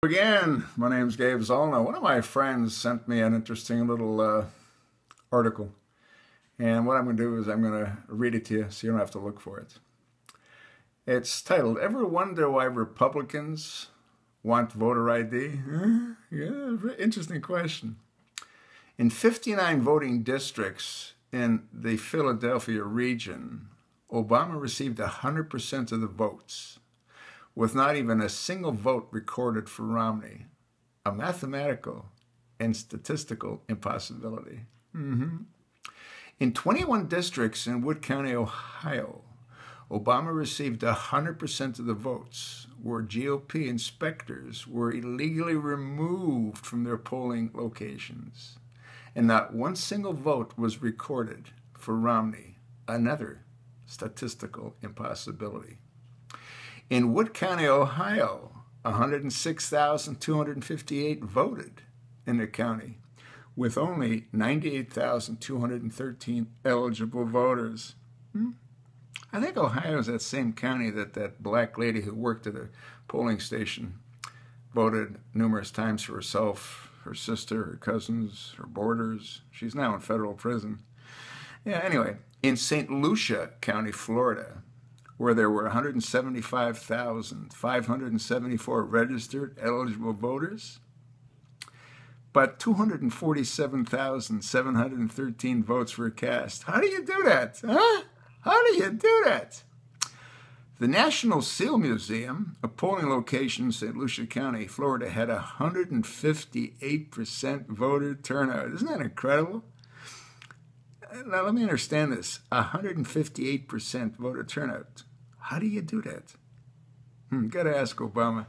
Again, my name's Gabe Zollner. One of my friends sent me an interesting little article. And what I'm going to do is I'm going to read it to you so you don't have to look for it. It's titled, Ever Wonder Why Republicans Want Voter ID? Yeah, very interesting question. In 59 voting districts in the Philadelphia region, Obama received 100% of the votes, with not even a single vote recorded for Romney. A mathematical and statistical impossibility. In 21 districts in Wood County, Ohio, Obama received 100% of the votes, where GOP inspectors were illegally removed from their polling locations. And not one single vote was recorded for Romney. Another statistical impossibility. In Wood County, Ohio, 106,258 voted in the county, with only 98,213 eligible voters. I think Ohio is that same county that black lady who worked at a polling station voted numerous times for herself, her sister, her cousins, her boarders. She's now in federal prison. Yeah, anyway, in St. Lucia County, Florida, where there were 175,574 registered eligible voters, but 247,713 votes were cast. How do you do that? Huh? How do you do that? The National Seal Museum, a polling location in St. Lucia County, Florida, had 158% voter turnout. Isn't that incredible? Now, let me understand this. 158% voter turnout. How do you do that? Got to ask Obama.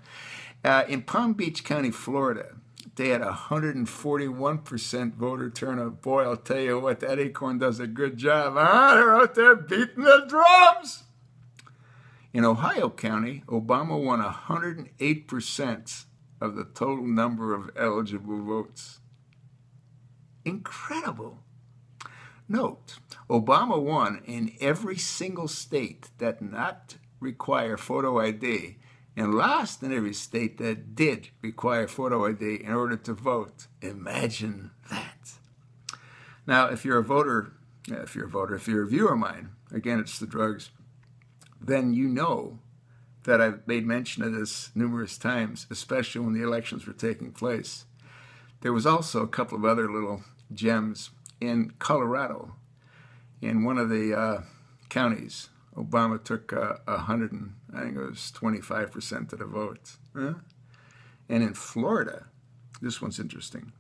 In Palm Beach County, Florida, they had 141% voter turnout. Boy, I'll tell you what, that acorn does a good job. They're out there beating the drums. In Ohio County, Obama won 108% of the total number of eligible votes. Incredible. Note, Obama won in every single state that not require photo ID and lost in every state that did require photo ID in order to vote. Imagine that. Now, if you're a viewer of mine, again, it's the drugs, then you know that I've made mention of this numerous times, especially when the elections were taking place. There was also a couple of other little gems. In Colorado, in one of the counties, Obama took 25% of the votes. And in Florida, this one's interesting.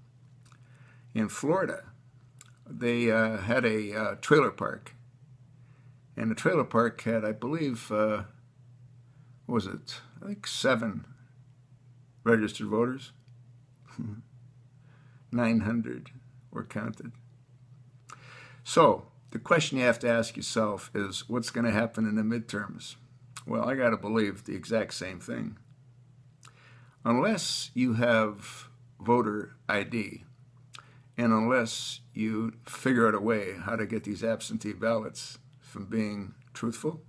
In Florida, they had a trailer park. And the trailer park had, I believe, what was it? I think 7 registered voters. 900 were counted. So, the question you have to ask yourself is, what's going to happen in the midterms? Well, I got to believe the exact same thing. Unless you have voter ID, and unless you figure out a way how to get these absentee ballots from being truthful,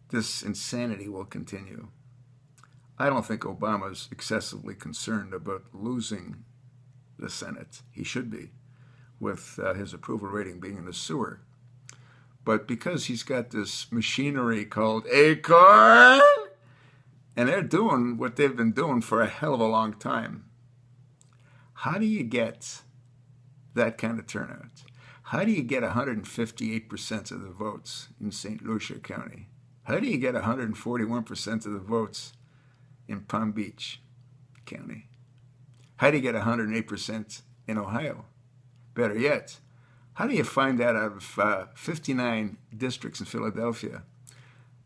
this insanity will continue. I don't think Obama's excessively concerned about losing the Senate. He should be, with his approval rating being in the sewer. But because he's got this machinery called Acorn, and they're doing what they've been doing for a hell of a long time, how do you get that kind of turnout? How do you get 158% of the votes in St. Lucia County? How do you get 141% of the votes in Palm Beach County? How do you get 108% in Ohio? Better yet, how do you find that out of 59 districts in Philadelphia?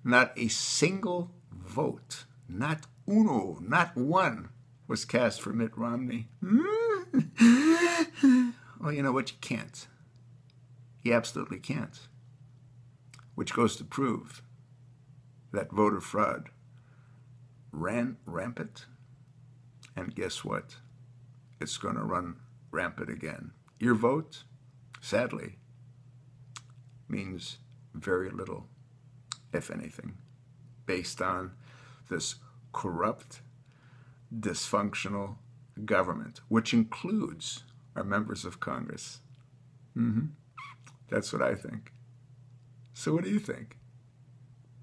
Not a single vote, not uno, not one, was cast for Mitt Romney. Well, you know what? You can't. You absolutely can't. Which goes to prove that voter fraud ran rampant. And guess what? It's going to run rampant again. Your vote, sadly, means very little, if anything, based on this corrupt, dysfunctional government, which includes our members of Congress. That's what I think. So what do you think?